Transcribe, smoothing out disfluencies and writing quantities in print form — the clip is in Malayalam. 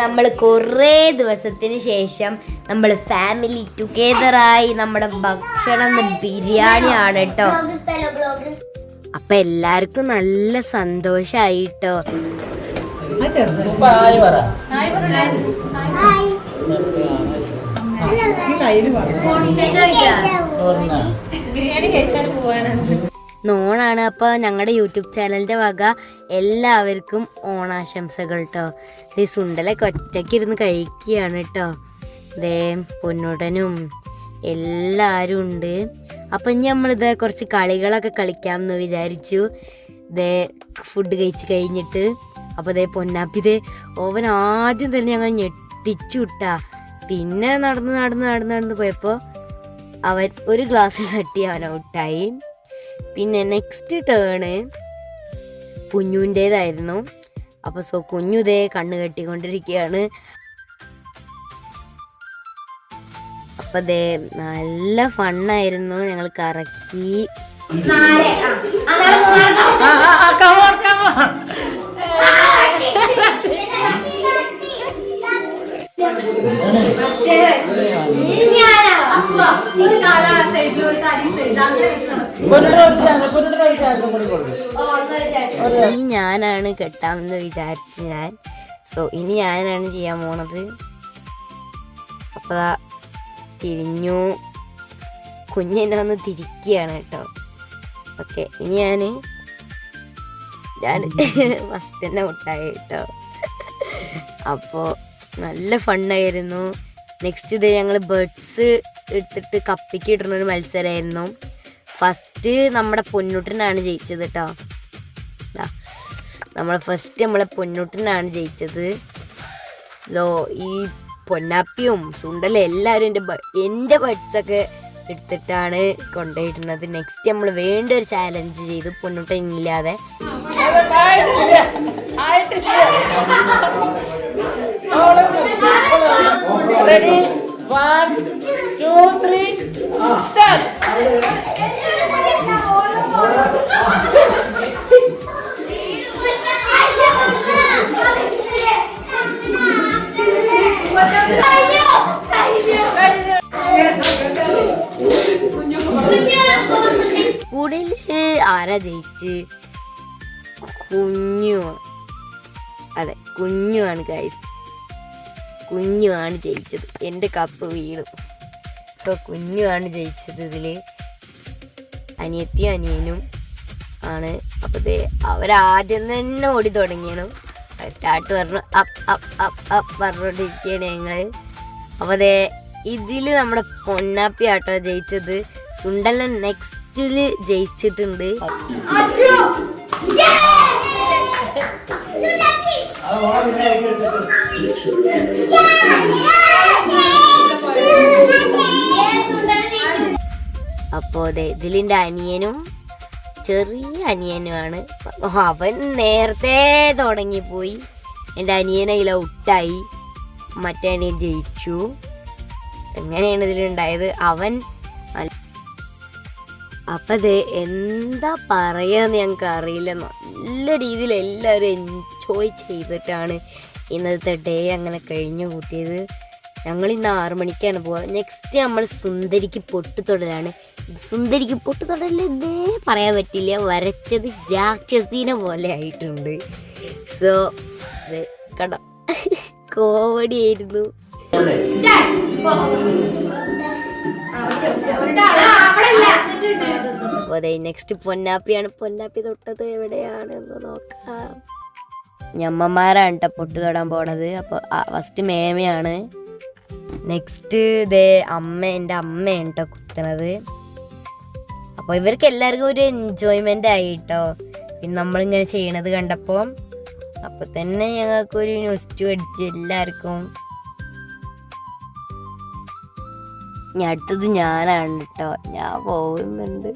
നമ്മൾ കുറേ ദിവസത്തിന് ശേഷം നമ്മൾ ഫാമിലി ടുഗെദറായി നമ്മുടെ ഭക്ഷണം ബിരിയാണിയാണ് കേട്ടോ. അപ്പൊ എല്ലാവർക്കും നല്ല സന്തോഷായിട്ടോ. നോണാണ്. അപ്പോൾ ഞങ്ങളുടെ യൂട്യൂബ് ചാനലിൻ്റെ വക എല്ലാവർക്കും ഓണാശംസകൾ കേട്ടോ. ഈ സുണ്ടലൊക്കെ ഒറ്റയ്ക്കിരുന്ന് കഴിക്കുകയാണ് കേട്ടോ. ദേ പൊന്നുടനും എല്ലാവരും ഉണ്ട്. അപ്പം ഇനി നമ്മളിത് കുറച്ച് കളികളൊക്കെ കളിക്കാമെന്ന് വിചാരിച്ചു. ദേ ഫുഡ് കഴിച്ച് കഴിഞ്ഞിട്ട് അപ്പോൾ ദേ പൊന്നാപ്പി ദേ ഓവൻ ആദ്യം തന്നെ ഞങ്ങൾ ഞെട്ടിച്ചു വിട്ടാ. പിന്നെ നടന്ന് പോയപ്പോൾ അവൻ ഒരു ഗ്ലാസ് തട്ടി അവൻ ഔട്ടായി. പിന്നെ നെക്സ്റ്റ് ടേണ് കുഞ്ഞുൻ്റേതായിരുന്നു. അപ്പോൾ കുഞ്ഞു ഇതേ കണ്ണ് കെട്ടിക്കൊണ്ടിരിക്കുകയാണ്. അപ്പോൾ ദേ നല്ല ഫണ്ണായിരുന്നു. ഞങ്ങൾ കറക്കി. ഇനി ഞാനാണ് കെട്ടാമെന്ന് വിചാരിച്ചു ഞാൻ. ഇനി ഞാനാണ് ചെയ്യാൻ പോണത്. അപ്പൊ തിരിഞ്ഞു. കുഞ്ഞെന്നെ വന്ന് തിരിക്കുകയാണ് കേട്ടോ. ഓക്കെ, ഇനി ഞാൻ ഫസ്റ്റ് തന്നെ ഔട്ടായി കേട്ടോ. അപ്പോൾ നല്ല ഫണ്ണായിരുന്നു. നെക്സ്റ്റ് ഇത് ഞങ്ങൾ ബേർഡ്സ് എടുത്തിട്ട് കപ്പിക്ക് ഇടുന്നൊരു മത്സരമായിരുന്നു. ഫസ്റ്റ് നമ്മുടെ പൊന്നൂട്ടനാണ് ജയിച്ചത് കേട്ടോ. നമ്മളെ പൊന്നൂട്ടനാണ് ജയിച്ചത്. ഈ പൊന്നാപ്പിയും സുണ്ടലും എല്ലാവരും എൻ്റെ ബേർഡ്സൊക്കെ എടുത്തിട്ടാണ് കൊണ്ടുപോയിരുന്നത്. നെക്സ്റ്റ് നമ്മൾ വേണ്ട ഒരു ചാലഞ്ച് ചെയ്തു പൊന്നൂട്ടൻ ഇല്ലാതെ. Ready? 1, 2, 3, start! കൂടുതൽ ആരാ ജയിച്ച്? കുഞ്ഞു. അതെ, കുഞ്ഞുമാണ് ഗൈസ്. കുഞ്ഞുമാണ് ജയിച്ചത്. എൻ്റെ കപ്പ് വീണു. കുഞ്ഞുമാണ് ജയിച്ചത്. ഇതിൽ അനിയനും ആണ്. അപ്പോൾ അവരാദ്യം തന്നെ ഓടി തുടങ്ങിയാണ്. സ്റ്റാർട്ട് പറഞ്ഞു അപ്പ് അപ്പ് അപ്പ് അപ്പ് പറഞ്ഞുകൊണ്ടിരിക്കുകയാണ് ഞങ്ങൾ. അപ്പോൾ ഇതിൽ നമ്മുടെ പൊന്നാപ്പി ആട്ടോ ജയിച്ചത്. സുണ്ടലൻ നെക്സ്റ്റിൽ ജയിച്ചിട്ടുണ്ട്. അപ്പോ ഇതിലിൻ്റെ അനിയനും ചെറിയ അനിയനുമാണ്. അവൻ നേരത്തെ തുടങ്ങിപ്പോയി. എൻ്റെ അനിയൻ അതിൽ ഔട്ടായി. മറ്റേ അനിയൻ ജയിച്ചു. എങ്ങനെയാണ് ഇതിലുണ്ടായത്? അവൻ അപ്പം എന്താ പറയാന്ന് ഞങ്ങൾക്ക് അറിയില്ല. നല്ല രീതിയിൽ എല്ലാവരും എൻജോയ് ചെയ്തിട്ടാണ് ഇന്നത്തെ ഡേ അങ്ങനെ കഴിഞ്ഞു കൂട്ടിയത്. ഞങ്ങളിന്ന് 6 മണിക്കാണ് പോവുക. നെക്സ്റ്റ് നമ്മൾ സുന്ദരിക്ക് പൊട്ടുതൊടലാണ്. സുന്ദരിക്ക് പൊട്ടുതൊടൽ ഇതേ പറയാൻ പറ്റില്ല. വരച്ചത് രാക്ഷസീനെ പോലെ ആയിട്ടുണ്ട്. കണ്ടോ, കോമഡി ആയിരുന്നു. അതെ, നെക്സ്റ്റ് പൊന്നാപ്പിയാണ്. പൊന്നാപ്പി തൊട്ടത് എവിടെയാണെന്ന് നോക്കാം. ഞമ്മമാരാണ് കേട്ടോ പൊട്ട് തൊടാൻ പോണത്. അപ്പോൾ ഫസ്റ്റ് മേമയാണ്. നെക്സ്റ്റ് എൻ്റെ അമ്മയാണ് കേട്ടോ കുത്തുന്നത്. അപ്പോൾ ഇവർക്ക് എല്ലാവർക്കും ഒരു എൻജോയ്മെൻ്റ് ആയി കേട്ടോ. പിന്നെ നമ്മളിങ്ങനെ ചെയ്യണത് കണ്ടപ്പോൾ അപ്പോൾ തന്നെ ഞങ്ങൾക്കൊരു ന്യൂസ്റ്റ് അടിച്ച് എല്ലാവർക്കും. ഇനി അടുത്തത് ഞാനാണ് കേട്ടോ. ഞാൻ പോകുന്നുണ്ട്.